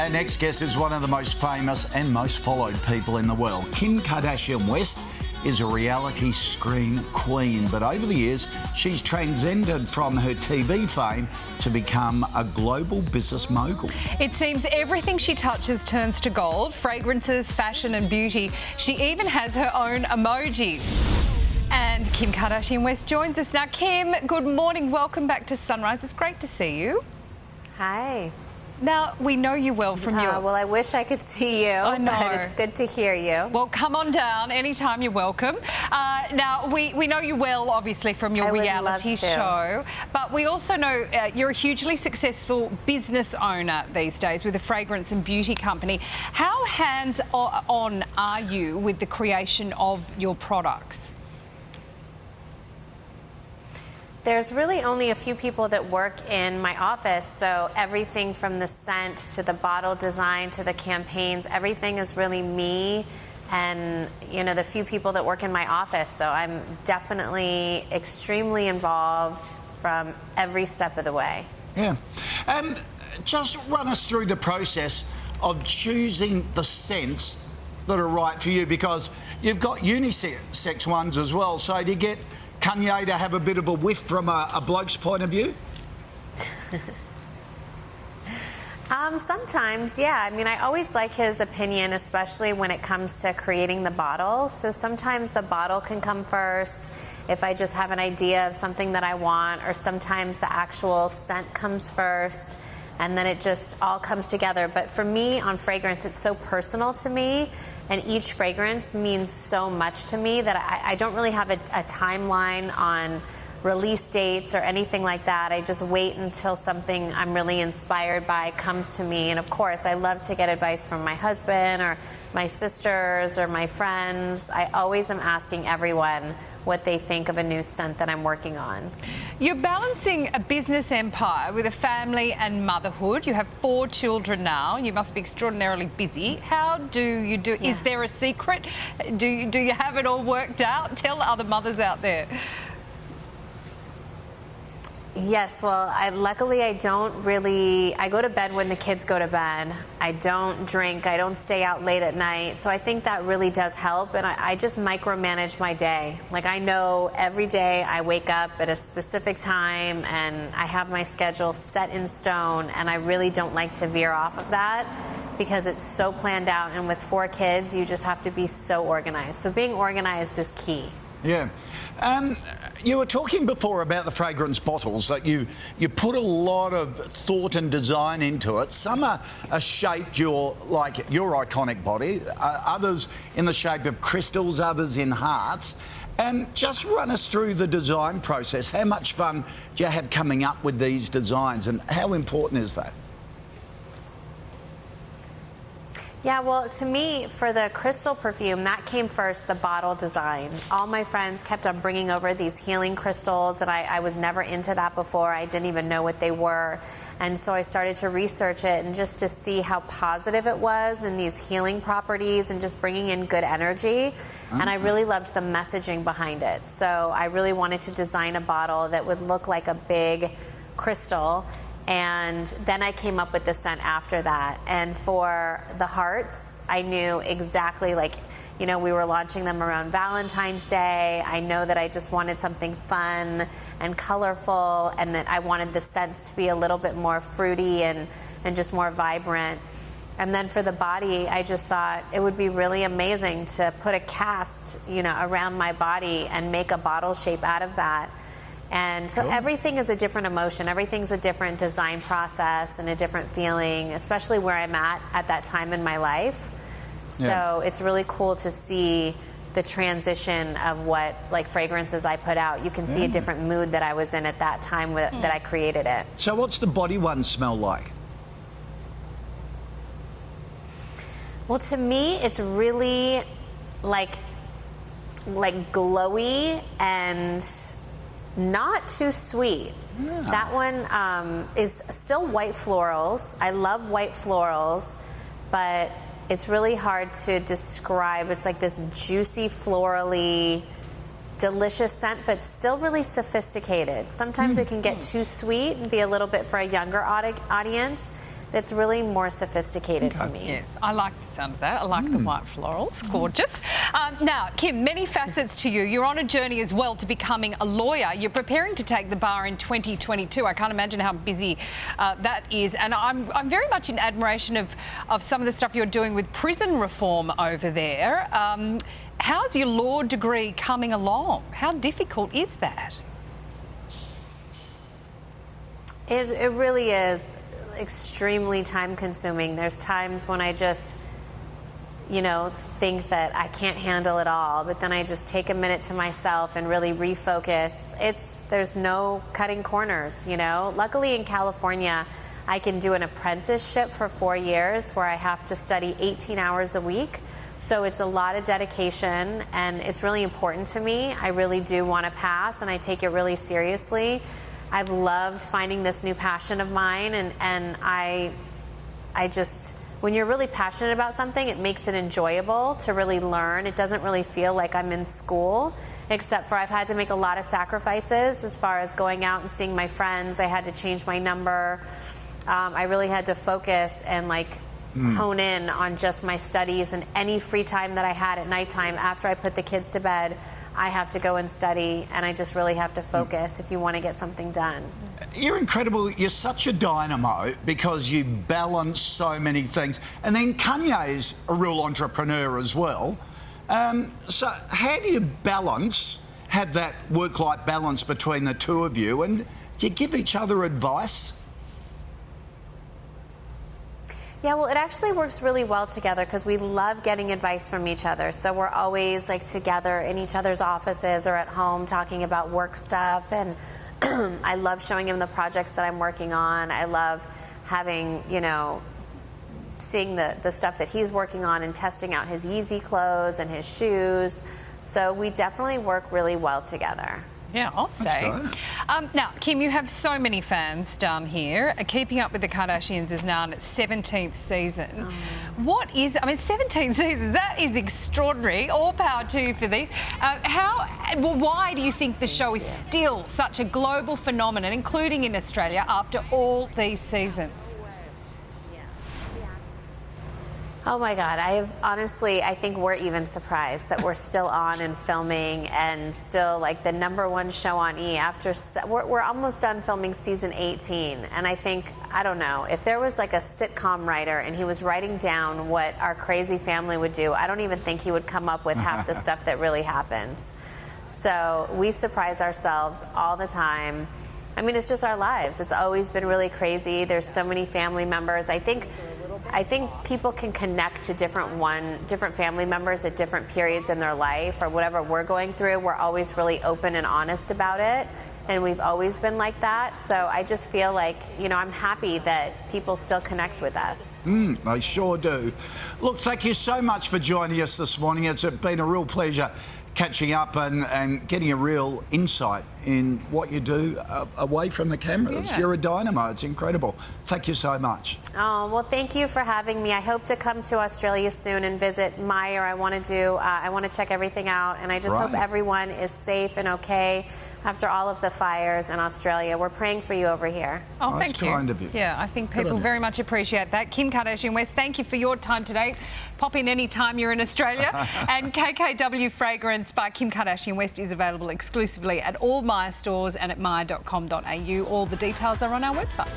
Our next guest is one of the most famous and most followed people in the world. Kim Kardashian West is a reality screen queen, but over the years, she's transcended from her TV fame to become a global business mogul. It seems everything she touches turns to gold: fragrances, fashion and beauty. She even has her own emojis. And Kim Kardashian West joins us now. Kim, good morning. Welcome back to Sunrise. It's great to see you. Hi. Now, we know you well from your... Well, I wish I could see you. I know. But it's good to hear you. Well, come on down anytime. You're welcome. Now, we know you well, obviously, from your reality show. But we also know you're a hugely successful business owner these days with a fragrance and beauty company. How hands-on are you with the creation of your products? There's really only a few people that work in my office, so everything from the scent to the bottle design to the campaigns, everything is really me and, you know, the few people that work in my office. So I'm definitely extremely involved from every step of the way. Yeah. And just run us through the process of choosing the scents that are right for you, because you've got unisex ones as well. So do you get Kanye to have a bit of a whiff from a bloke's point of view? Sometimes, yeah. I mean, I always like his opinion, especially when it comes to creating the bottle. So sometimes the bottle can come first if I just have an idea of something that I want, or sometimes the actual scent comes first, and then it just all comes together. But for me, on fragrance, it's so personal to me, and each fragrance means so much to me that I don't really have a timeline on release dates or anything like that. I just wait until something I'm really inspired by comes to me. And of course, I love to get advice from my husband or my sisters or my friends. I always am asking everyone what they think of a new scent that I'm working on. You're balancing a business empire with a family and motherhood. You have 4 children now. You must be extraordinarily busy. How do you do it? Yes. Is there a secret? Do you have it all worked out? Tell other mothers out there. Yes, well, luckily I don't really, I go to bed when the kids go to bed. I don't drink, I don't stay out late at night. So I think that really does help, and I just micromanage my day. Like, I know every day I wake up at a specific time and I have my schedule set in stone, and I really don't like to veer off of that because it's so planned out, and with 4 kids, you just have to be so organized. So being organized is key. Yeah. You were talking before about the fragrance bottles, that you put a lot of thought and design into it. Some are shaped like your iconic body, others in the shape of crystals, others in hearts. And just run us through the design process. How much fun do you have coming up with these designs, and how important is that? Yeah, well, to me, for the crystal perfume, that came first, the bottle design. All my friends kept on bringing over these healing crystals, and I was never into that before. I didn't even know what they were. And so I started to research it, and just to see how positive it was, and these healing properties, and just bringing in good energy. And I really loved the messaging behind it. So I really wanted to design a bottle that would look like a big crystal. And then I came up with the scent after that. And for the hearts, I knew exactly, like, you know, we were launching them around Valentine's Day. I know that I just wanted something fun and colorful, and that I wanted the scents to be a little bit more fruity and just more vibrant. And then for the body, I just thought it would be really amazing to put a cast, you know, around my body and make a bottle shape out of that. And so everything is a different emotion. Everything's a different design process and a different feeling, especially where I'm at that time in my life. So it's really cool to see the transition of what, like, fragrances I put out. You can see a different mood that I was in at that time that I created it. So what's the body one smell like? Well, to me, it's really like glowy and not too sweet. Yeah. That one is still white florals. I love white florals, but it's really hard to describe. It's like this juicy, florally, delicious scent, but still really sophisticated. Sometimes it can get too sweet and be a little bit for a younger audience. It's really more sophisticated to me. Yes, I like the sound of that. I like the white florals. Gorgeous. Now, Kim, many facets to you. You're on a journey as well to becoming a lawyer. You're preparing to take the bar in 2022. I can't imagine how busy that is. And I'm very much in admiration of some of the stuff you're doing with prison reform over there. How's your law degree coming along? How difficult is that? It really is extremely time consuming. There's times when I just, think that I can't handle it all, but then I just take a minute to myself and really refocus. There's no cutting corners, Luckily in California, I can do an apprenticeship for 4 years where I have to study 18 hours a week. So it's a lot of dedication and it's really important to me. I really do want to pass and I take it really seriously. I've loved finding this new passion of mine, and I just, when you're really passionate about something, it makes it enjoyable to really learn. It doesn't really feel like I'm in school, except for I've had to make a lot of sacrifices as far as going out and seeing my friends. I had to change my number. I really had to focus and hone in on just my studies, and any free time that I had at nighttime after I put the kids to bed, I have to go and study, and I just really have to focus if you want to get something done. You're incredible. You're such a dynamo because you balance so many things. And then Kanye is a real entrepreneur as well. So how do you have that work-life balance between the two of you? And do you give each other advice? Yeah, well, it actually works really well together because we love getting advice from each other. So we're always together in each other's offices or at home talking about work stuff. And I love showing him the projects that I'm working on. I love having, seeing the stuff that he's working on and testing out his Yeezy clothes and his shoes. So we definitely work really well together. Yeah, I'll say. Now, Kim, you have so many fans down here. Keeping Up with the Kardashians is now in its 17th season. What is, 17 seasons, that is extraordinary. All power to you for this. Why do you think the show is still such a global phenomenon, including in Australia, after all these seasons? Oh my God, I think we're even surprised that we're still on and filming and still the #1 show on E after, we're almost done filming season 18. And I don't know, if there was a sitcom writer and he was writing down what our crazy family would do, I don't even think he would come up with half the stuff that really happens. So we surprise ourselves all the time. It's just our lives. It's always been really crazy. There's so many family members. I think people can connect to different family members at different periods in their life, or whatever we're going through. We're always really open and honest about it, and we've always been like that. So I just feel I'm happy that people still connect with us. They sure do. Look, thank you so much for joining us this morning. It's been a real pleasure catching up and getting a real insight in what you do away from the cameras. Yeah. You're a dynamo. It's incredible. Thank you so much. Oh, well, thank you for having me. I hope to come to Australia soon and visit Myer. I want to check everything out, and I just hope everyone is safe and okay after all of the fires in Australia. We're praying for you over here. Oh, thank you. That's kind of you. Yeah, I think people very much appreciate that. Kim Kardashian West, thank you for your time today. Pop in any time you're in Australia. And KKW Fragrance by Kim Kardashian West is available exclusively at all Myer stores and at myer.com.au. All the details are on our website.